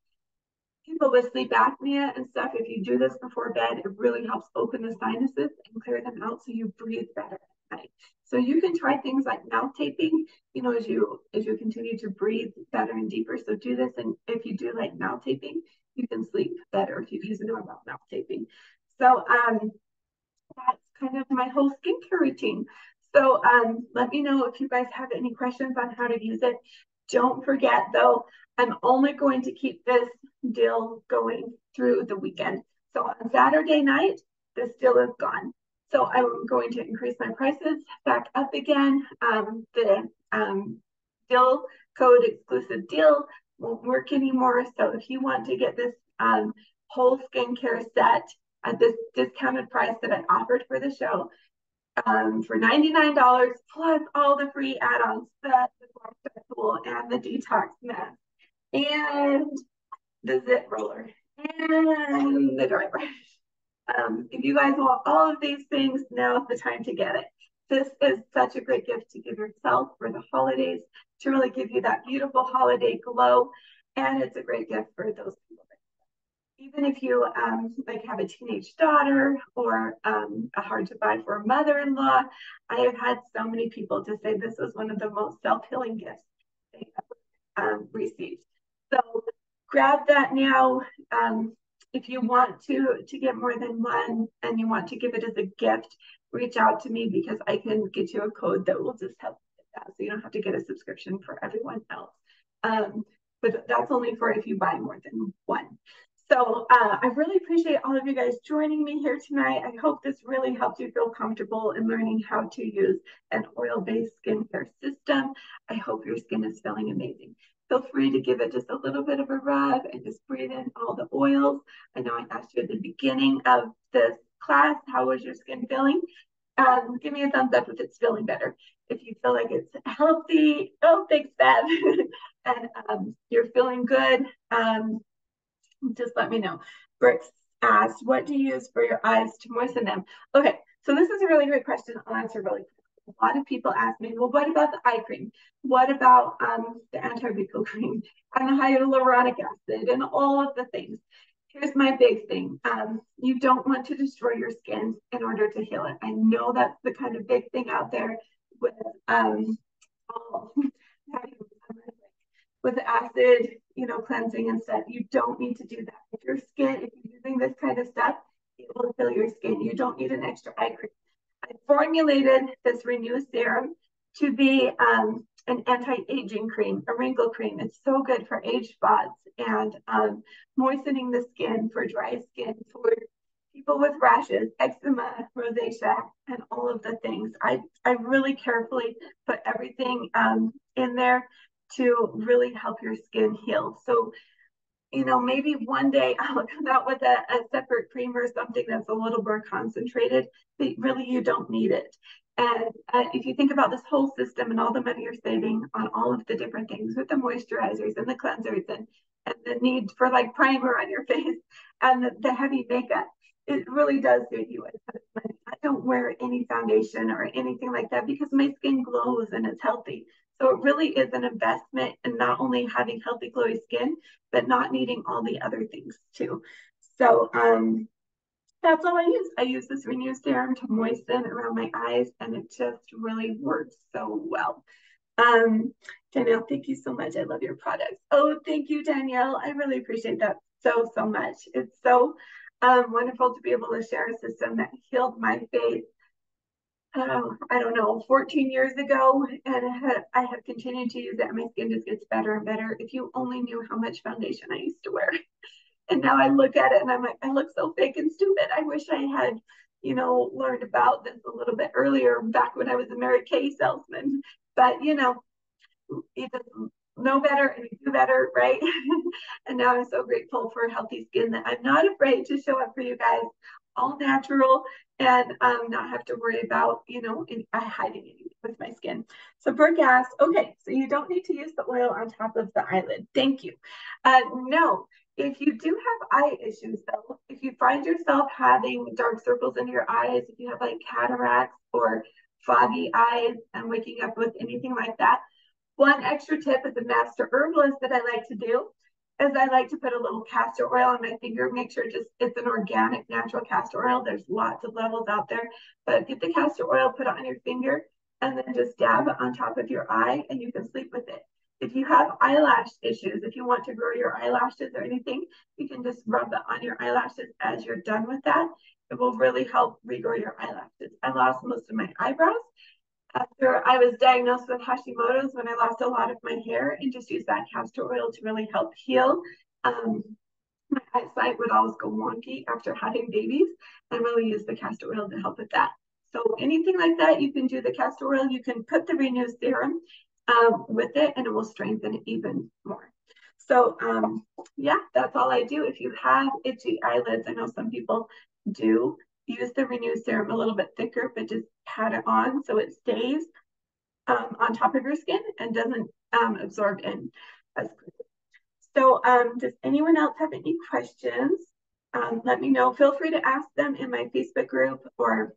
people with sleep apnea and stuff, if you do this before bed, it really helps open the sinuses and clear them out so you breathe better at night. So you can try things like mouth taping, you know, as you continue to breathe better and deeper. So do this, and if you do like mouth taping, you can sleep better if you guys know about mouth taping. So that's kind of my whole skincare routine. So let me know if you guys have any questions on how to use it. Don't forget though, I'm only going to keep this deal going through the weekend. So on Saturday night, this deal is gone. So I'm going to increase my prices back up again. The deal code exclusive deal won't work anymore. So if you want to get this whole skincare set at this discounted price that I offered for the show, for $99 plus all the free add-ons, the Gua Sha tool and the detox mask and the zit roller and the dry brush. If you guys want all of these things, now is the time to get it. This is such a great gift to give yourself for the holidays, to really give you that beautiful holiday glow. And it's a great gift for those people. Even if you like have a teenage daughter or a hard to buy for a mother-in-law, I have had so many people to say this is one of the most self-healing gifts they ever received. So grab that now. If you want to get more than one and you want to give it as a gift, reach out to me because I can get you a code that will just help you get that. So you don't have to get a subscription for everyone else. But that's only for if you buy more than one. So I really appreciate all of you guys joining me here tonight. I hope this really helped you feel comfortable in learning how to use an oil-based skincare system. I hope your skin is feeling amazing. Feel free to give it just a little bit of a rub and just breathe in all the oils. I know I asked you at the beginning of this class, how was your skin feeling? Give me a thumbs up if it's feeling better. If you feel like it's healthy, oh, thanks, Bev. And you're feeling good, just let me know. Brooks asked, what do you use for your eyes to moisten them? Okay, so this is a really great question. I'll answer really quick. A lot of people ask me, well, what about the eye cream? What about the anti-wrinkle cream and the hyaluronic acid and all of the things? Here's my big thing. You don't want to destroy your skin in order to heal it. I know that's the kind of big thing out there with with acid, you know, cleansing and stuff. You don't need to do that. If your skin, if you're using this kind of stuff, it will fill your skin. You don't need an extra eye cream. I formulated this Renew Serum to be an anti-aging cream, a wrinkle cream. It's so good for age spots and moistening the skin for dry skin, for people with rashes, eczema, rosacea, and all of the things. I really carefully put everything in there to really help your skin heal. So, you know, maybe one day I'll come out with a separate cream or something that's a little more concentrated, but really you don't need it. And if you think about this whole system and all the money you're saving on all of the different things with the moisturizers and the cleansers and the need for like primer on your face and the heavy makeup, it really does save you a ton of money. I don't wear any foundation or anything like that because my skin glows and it's healthy. So it really is an investment in not only having healthy, glowy skin, but not needing all the other things too. So that's all I use. I use this Renew Serum to moisten around my eyes, and it just really works so well. Danielle, thank you so much. I love your products. Oh, thank you, Danielle. I really appreciate that so much. It's so wonderful to be able to share a system that healed my face. I don't know, 14 years ago, and I have continued to use it, and my skin just gets better and better. If you only knew how much foundation I used to wear. And now I look at it and I'm like, I look so fake and stupid. I wish I had, you know, learned about this a little bit earlier, back when I was a Mary Kay salesman. But, you know, you just know better and you do better, right? And now I'm so grateful for healthy skin that I'm not afraid to show up for you guys, all natural, and not have to worry about, you know, hiding anything with my skin. So Brooke asked, okay, so you don't need to use the oil on top of the eyelid. Thank you. No. If you do have eye issues, though, if you find yourself having dark circles in your eyes, if you have like cataracts or foggy eyes and waking up with anything like that, One extra tip as a master herbalist that I like to do is I like to put a little castor oil on my finger. Make sure it's an organic, natural castor oil. There's lots of levels out there, but get the castor oil, put it on your finger, and then just dab it on top of your eye, and you can sleep with it. If you have eyelash issues, if you want to grow your eyelashes or anything, you can just rub it on your eyelashes as you're done with that. It will really help regrow your eyelashes. I lost most of my eyebrows after I was diagnosed with Hashimoto's, when I lost a lot of my hair, and just used that castor oil to really help heal. My eyesight would always go wonky after having babies, and really use the castor oil to help with that. So anything like that, you can do the castor oil. You can put the Renew Serum with it, and it will strengthen it even more. So yeah, that's all I do. If you have itchy eyelids, I know some people do, use the Renew Serum a little bit thicker, but just pat it on so it stays on top of your skin and doesn't absorb in as quickly. So does anyone else have any questions? Let me know. Feel free to ask them in my Facebook group or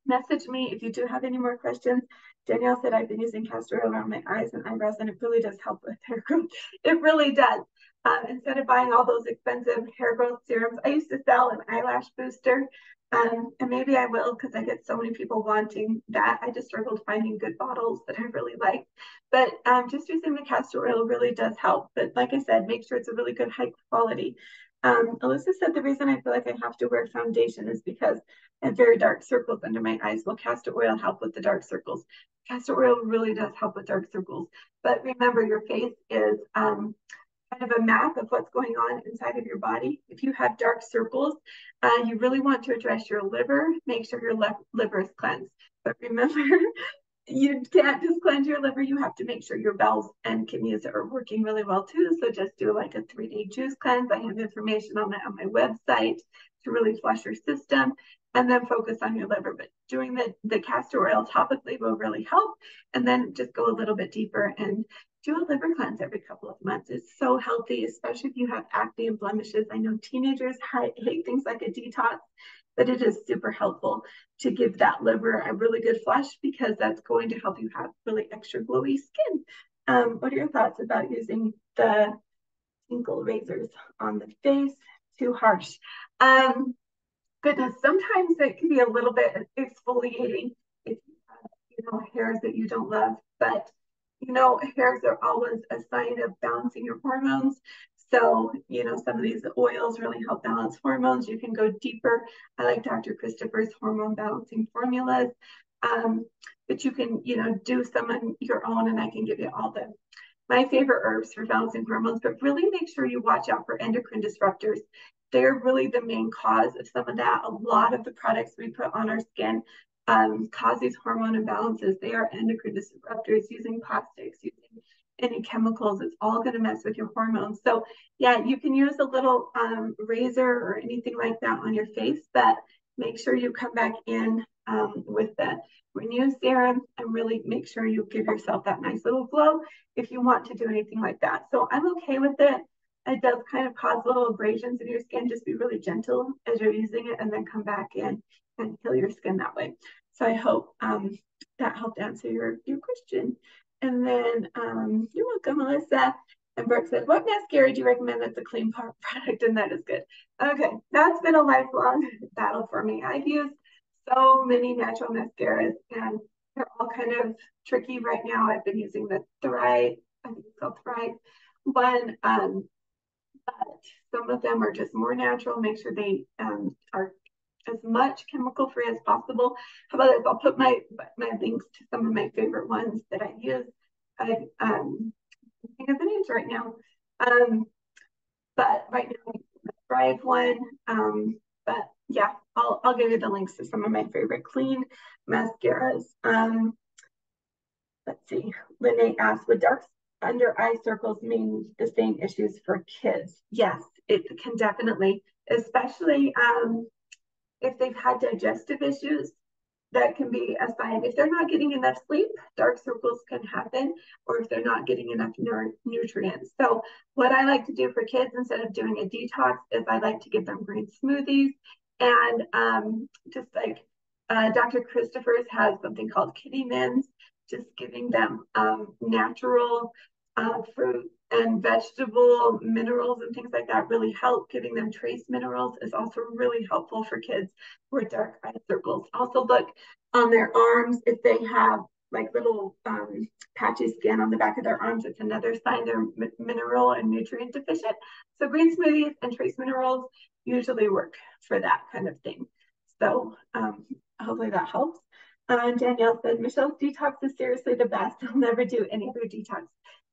message me if you do have any more questions. Danielle said I've been using castor oil around my eyes and eyebrows, and it really does help with hair growth. It really does. Instead of buying all those expensive hair growth serums, I used to sell an eyelash booster, and maybe I will, because I get so many people wanting that. I just struggled finding good bottles that I really like. But just using the castor oil really does help. But like I said, make sure it's a really good high quality. Alyssa said the reason I feel like I have to wear foundation is because I have very dark circles under my eyes. Will castor oil help with the dark circles? Castor oil really does help with dark circles. But remember, your face is kind of a map of what's going on inside of your body. If you have dark circles, you really want to address your liver. Make sure your liver is cleansed. But remember, you can't just cleanse your liver. You have to make sure your bowels and kidneys are working really well too. So just do like a 3-day juice cleanse. I have information on that on my website to really flush your system, and then focus on your liver. But doing the castor oil topically will really help. And then just go a little bit deeper and do a liver cleanse every couple of months. It's so healthy, especially if you have acne and blemishes. I know teenagers hate things like a detox, but it is super helpful to give that liver a really good flush, because that's going to help you have really extra glowy skin. What are your thoughts about using the tinkle razors on the face? Too harsh. Goodness, sometimes it can be a little bit exfoliating if you have, hairs that you don't love, but hairs are always a sign of balancing your hormones. So, some of these oils really help balance hormones. You can go deeper. I like Dr. Christopher's hormone balancing formulas. But you can, do some on your own, and I can give you my favorite herbs for balancing hormones. But really make sure you watch out for endocrine disruptors. They're really the main cause of some of that. A lot of the products we put on our skin cause these hormone imbalances. They are endocrine disruptors. Using plastics, using any chemicals, it's all going to mess with your hormones. So yeah, you can use a little razor or anything like that on your face, but make sure you come back in with the Renew Serum, and really make sure you give yourself that nice little glow if you want to do anything like that. So I'm okay with it. It does kind of cause little abrasions in your skin. Just be really gentle as you're using it, and then come back in and heal your skin that way. So I hope that helped answer your question. And then you're welcome, Melissa. And Brooke said, what mascara do you recommend that's a clean product? And that is good. Okay, that's been a lifelong battle for me. I've used so many natural mascaras, and they're all kind of tricky right now. I've been using the Thrive, I think it's called Thrive one. But some of them are just more natural. Make sure they are as much chemical free as possible. How about this? I'll put my links to some of my favorite ones that I use. I think of the names right now. But right now, the Thrive one. But yeah, I'll give you the links to some of my favorite clean mascaras. Let's see. Lene asked, would dark under eye circles mean the same issues for kids? Yes, it can definitely, especially if they've had digestive issues. That can be a sign. If they're not getting enough sleep, dark circles can happen, or if they're not getting enough nutrients. So what I like to do for kids, instead of doing a detox, is I like to give them green smoothies. And just like Dr. Christopher's has something called Kitty Mints. just giving them natural fruit and vegetable minerals and things like that really help. Giving them trace minerals is also really helpful for kids who are dark eye circles. Also look on their arms if they have like little patchy skin on the back of their arms. It's another sign they're mineral and nutrient deficient. So green smoothies and trace minerals usually work for that kind of thing. So hopefully that helps. Danielle said, Michelle's detox is seriously the best. I'll never do any other detox.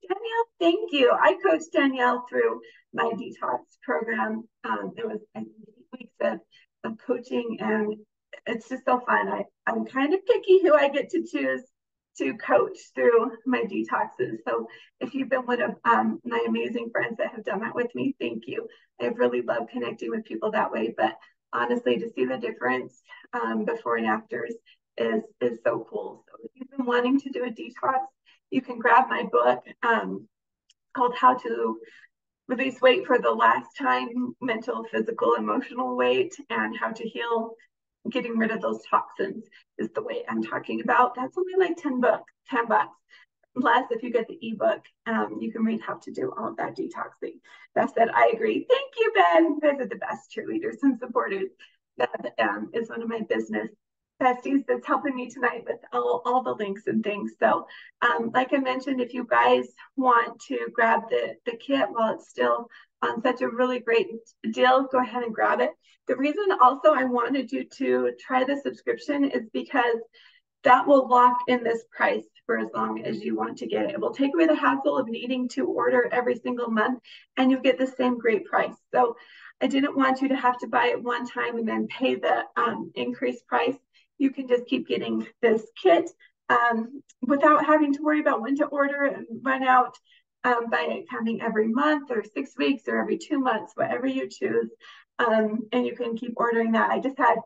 Danielle, thank you. I coached Danielle through my detox program. It was 8 weeks of coaching, and it's just so fun. I'm kind of picky who I get to choose to coach through my detoxes. So if you've been one of my amazing friends that have done that with me, thank you. I've really loved connecting with people that way. But honestly, to see the difference before and afters is so cool. So if you've been wanting to do a detox, you can grab my book called How to Release Weight for the Last Time, Mental, Physical, Emotional Weight, and How to Heal. Getting rid of those toxins is the way I'm talking about. That's only like 10 bucks. Plus, if you get the ebook, you can read how to do all of that detoxing. That said, I agree. Thank you, Ben. You guys are the best cheerleaders and supporters. That is one of my business besties that's helping me tonight with all the links and things. So like I mentioned, if you guys want to grab the kit while it's still on such a really great deal, go ahead and grab it. The reason also I wanted you to try the subscription is because that will lock in this price for as long as you want to get it. It will take away the hassle of needing to order every single month, and you get the same great price. So I didn't want you to have to buy it one time and then pay the increased price. You can just keep getting this kit without having to worry about when to order it and run out by it coming every month or 6 weeks or every 2 months, whatever you choose. And you can keep ordering that. I just had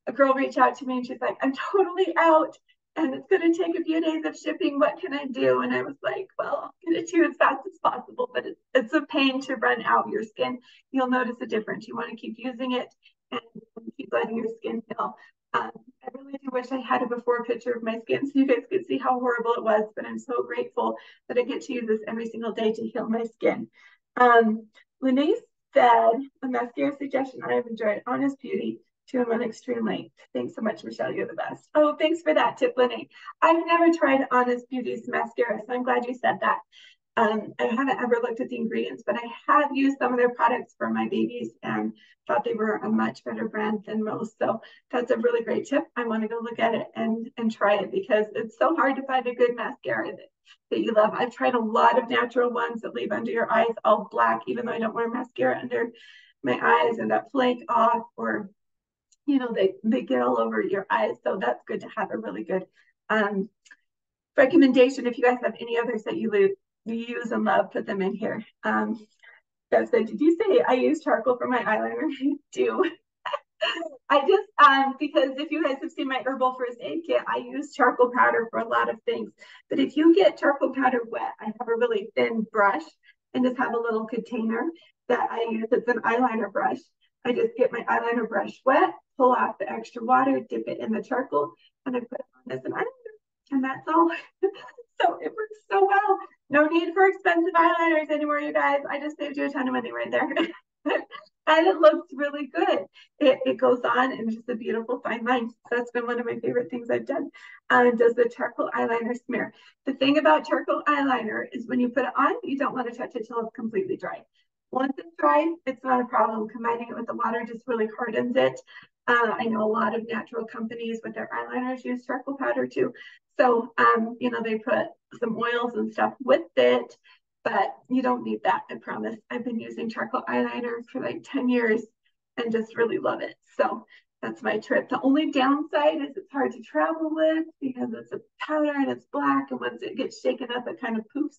a girl reach out to me and she's like, I'm totally out and it's going to take a few days of shipping. What can I do? And I was like, well, I'll get it to you as fast as possible, but it's a pain to run out your skin. You'll notice a difference. You want to keep using it and keep letting your skin heal. I really do wish I had a before picture of my skin so you guys could see how horrible it was, but I'm so grateful that I get to use this every single day to heal my skin. Lene said, a mascara suggestion I have enjoyed, Honest Beauty 2-in-1 Extreme Length. Thanks so much, Michelle. You're the best. Oh, thanks for that tip, Lene. I've never tried Honest Beauty's mascara, so I'm glad you said that. I haven't ever looked at the ingredients, but I have used some of their products for my babies and thought they were a much better brand than most. So that's a really great tip. I want to go look at it and try it because it's so hard to find a good mascara that you love. I've tried a lot of natural ones that leave under your eyes all black, even though I don't wear mascara under my eyes, and that flake off, or they get all over your eyes. So that's good to have a really good recommendation. If you guys have any others that you use and love, put them in here. Bev said, did you say I use charcoal for my eyeliner? I do. I just, because if you guys have seen my herbal first aid kit, I use charcoal powder for a lot of things. But if you get charcoal powder wet, I have a really thin brush and just have a little container that I use. It's an eyeliner brush. I just get my eyeliner brush wet, pull off the extra water, dip it in the charcoal, and I put it on as an eyeliner, and that's all. So it works so well. No need for expensive eyeliners anymore, you guys. I just saved you a ton of money right there. And it looks really good. It goes on and it's just a beautiful fine line. So that's been one of my favorite things I've done. Does the charcoal eyeliner smear? The thing about charcoal eyeliner is when you put it on, you don't want to touch it till it's completely dry. Once it's dry, it's not a problem. Combining it with the water just really hardens it. I know a lot of natural companies with their eyeliners use charcoal powder too. So, they put some oils and stuff with it, but you don't need that, I promise. I've been using charcoal eyeliner for like 10 years and just really love it. So that's my trip. The only downside is it's hard to travel with because it's a powder and it's black, and once it gets shaken up, it kind of poofs.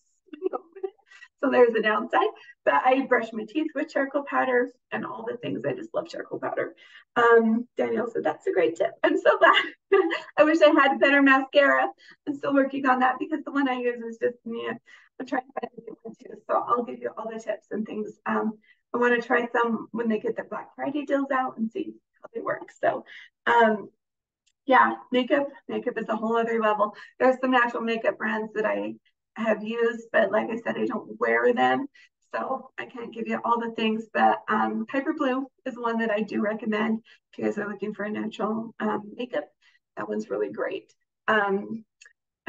So there's a downside, but I brush my teeth with charcoal powder and all the things. I just love charcoal powder. Danielle said, that's a great tip. I'm so glad. I wish I had better mascara. I'm still working on that because the one I use is just, I'm trying to find a new one too. So I'll give you all the tips and things. I want to try some when they get the Black Friday deals out and see how they work. So Yeah, makeup is a whole other level. There's some natural makeup brands that I have used, but like I said, I don't wear them, so I can't give you all the things. But Piper Blue is one that I do recommend if you guys are looking for a natural makeup. That one's really great. I'm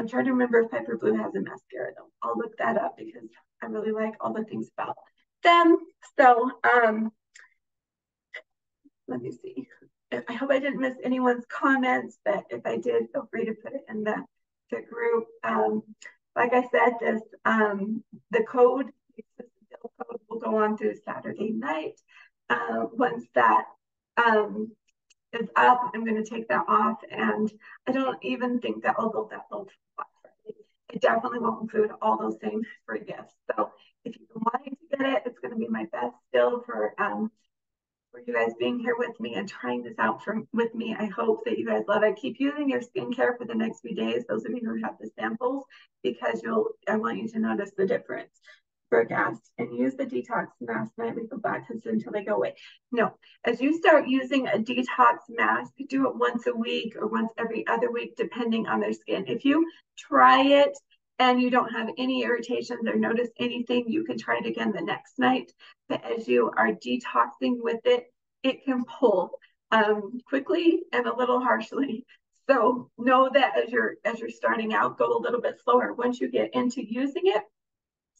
trying to remember if Piper Blue has a mascara though. I'll look that up because I really like all the things about them. So let me see. I hope I didn't miss anyone's comments, but if I did, feel free to put it in the group. Like I said, the code will go on through Saturday night. Once that is up, I'm going to take that off, and I don't even think that I'll go that low for Black Friday. It definitely won't include all those same free gifts. So if you've been wanting to get it, it's going to be my best deal for you guys being here with me and trying this out with me. I hope that you guys love it. Keep using your skincare for the next few days, those of you who have the samples, because I want you to notice the difference. Acid, and use the detox mask nightly for black heads until they go away. No, as you start using a detox mask, do it once a week or once every other week, depending on their skin. If you try it and you don't have any irritations or notice anything, you can try it again the next night. But as you are detoxing with it, it can pull quickly and a little harshly. So know that as you're starting out, go a little bit slower. Once you get into using it,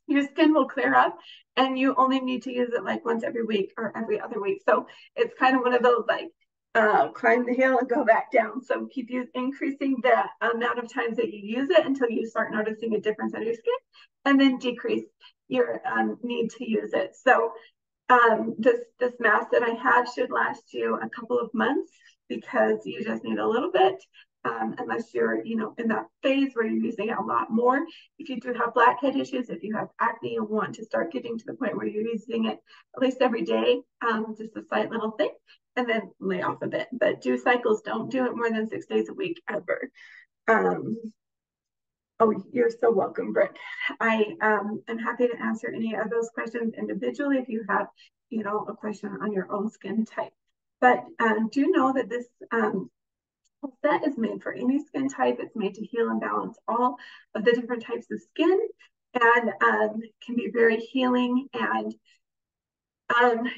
your skin will clear up, and you only need to use it like once every week or every other week. So it's kind of one of those like climb the hill and go back down. So keep increasing the amount of times that you use it until you start noticing a difference on your skin, and then decrease your need to use it. So this mask that I have should last you a couple of months because you just need a little bit. Unless you're, in that phase where you're using it a lot more. If you do have blackhead issues, if you have acne and want to start getting to the point where you're using it at least every day, just a slight little thing, and then lay off of it. But do cycles, don't do it more than 6 days a week ever. Oh, you're so welcome, Britt. I am happy to answer any of those questions individually if you have, a question on your own skin type. But do know that this set is made for any skin type. It's made to heal and balance all of the different types of skin, and can be very healing, and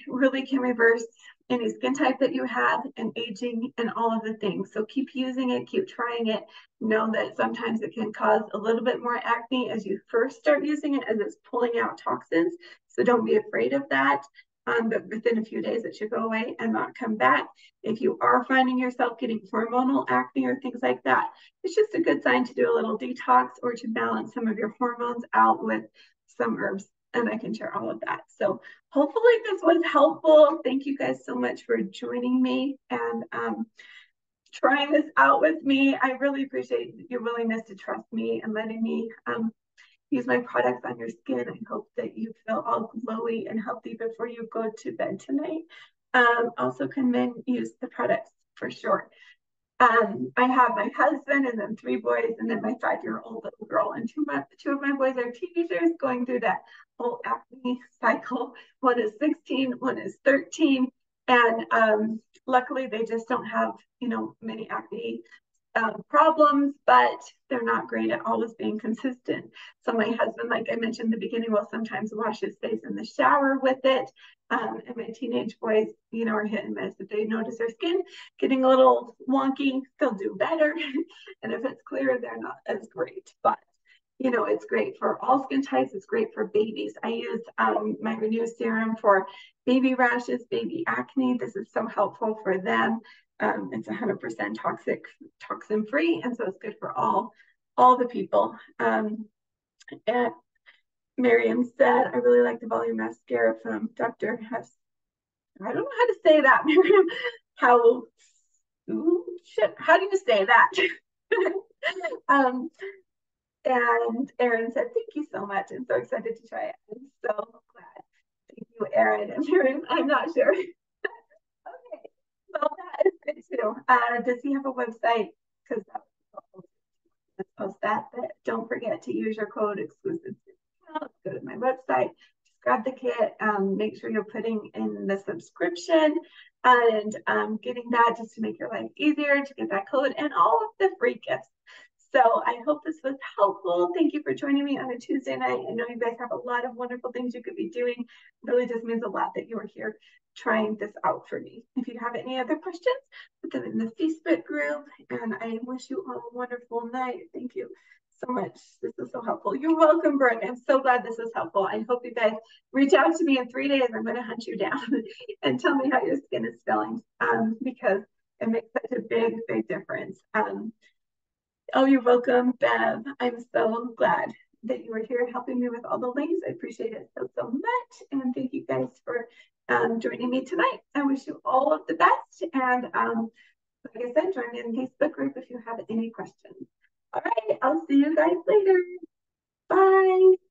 really can reverse any skin type that you have, and aging, and all of the things. So keep using it, keep trying it. Know that sometimes it can cause a little bit more acne as you first start using it, as it's pulling out toxins. So don't be afraid of that. But within a few days, it should go away and not come back. If you are finding yourself getting hormonal acne or things like that, it's just a good sign to do a little detox or to balance some of your hormones out with some herbs. And I can share all of that. So hopefully this was helpful. Thank you guys so much for joining me and trying this out with me. I really appreciate your willingness to trust me and letting me use my products on your skin. I hope that you feel all glowy and healthy before you go to bed tonight. Also can then use the products for sure. I have my husband and then 3 boys and then my 5-year-old little girl, and 2 of my boys are teenagers going through that whole acne cycle. One is 16, one is 13, and luckily they just don't have many acne problems, but they're not great at always being consistent. So my husband, like I mentioned in the beginning, will sometimes wash his face in the shower with it. And my teenage boys, are hit and miss. If they notice their skin getting a little wonky, they'll do better. And if it's clear, they're not as great. But it's great for all skin types. It's great for babies. I use my Renew serum for baby rashes, baby acne. This is so helpful for them. It's 100% toxin free, and so it's good for all the people. And Miriam said, I really like the volume mascara from Dr. Hess. I don't know how to say that, Miriam. How do you say that? And Erin said, thank you so much. I'm so excited to try it. I'm so glad. Thank you, Erin. And Miriam, I'm not sure. Okay. Well, that is good too. Does he have a website? Because let's post that. But don't forget to use your code exclusive discount. Go to my website. Just grab the kit. Make sure you're putting in the subscription and getting that just to make your life easier, to get that code and all of the free gifts. So I hope this was helpful. Thank you for joining me on a Tuesday night. I know you guys have a lot of wonderful things you could be doing. It really just means a lot that you are here trying this out for me. If you have any other questions, put them in the Facebook group. And I wish you all a wonderful night. Thank you so much. This is so helpful. You're welcome, Brooke. I'm so glad this is helpful. I hope you guys reach out to me in 3 days. I'm going to hunt you down and tell me how your skin is feeling because it makes such a big, big difference. Oh, you're welcome, Bev. I'm so glad that you were here helping me with all the links. I appreciate it so, so much. And thank you guys for joining me tonight. I wish you all of the best. And like I said, join me in the Facebook group if you have any questions. All right, I'll see you guys later. Bye.